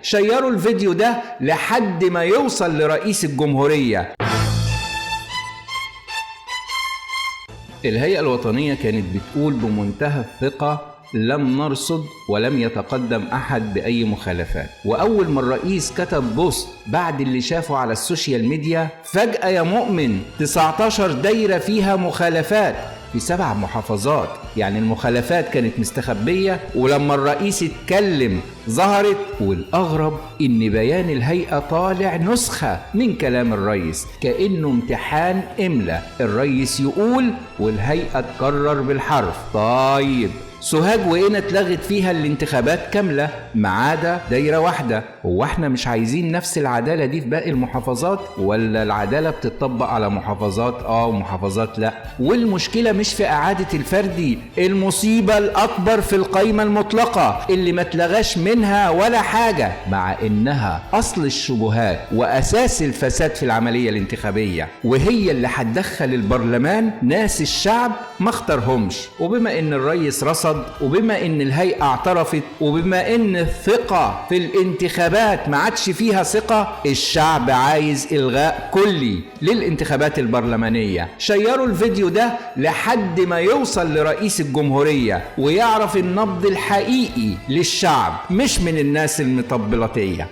شيروا الفيديو ده لحد ما يوصل لرئيس الجمهورية. الهيئة الوطنية كانت بتقول بمنتهى الثقة: لم نرصد ولم يتقدم أحد بأي مخالفات. وأول ما الرئيس كتب بوست بعد اللي شافه على السوشيال ميديا، فجأة يا مؤمن 19 دايرة فيها مخالفات في 7 محافظات. يعني المخالفات كانت مستخبية، ولما الرئيس اتكلم ظهرت. والأغرب إن بيان الهيئة طالع نسخة من كلام الرئيس، كأنه امتحان إملا. الرئيس يقول والهيئة تكرر بالحرف. طيب سوهاج وقنا اتلغت فيها الانتخابات كاملة ما عدا دايرة واحدة. هو احنا مش عايزين نفس العدالة دي في باقي المحافظات، ولا العدالة بتطبق على محافظات ومحافظات لا؟ والمشكلة مش في إعادة الفردي، المصيبة الأكبر في القايمة المطلقة اللي ما اتلغاش منها ولا حاجة، مع إنها أصل الشبهات وأساس الفساد في العملية الانتخابية، وهي اللي هتدخل البرلمان ناس الشعب ما اختارهمش. وبما إن الرئيس رصد، وبما ان الهيئة اعترفت، وبما ان الثقة في الانتخابات ما عادش فيها ثقة، الشعب عايز الغاء كلي للانتخابات البرلمانية. شيروا الفيديو ده لحد ما يوصل لرئيس الجمهورية ويعرف النبض الحقيقي للشعب، مش من الناس المطبلاتية.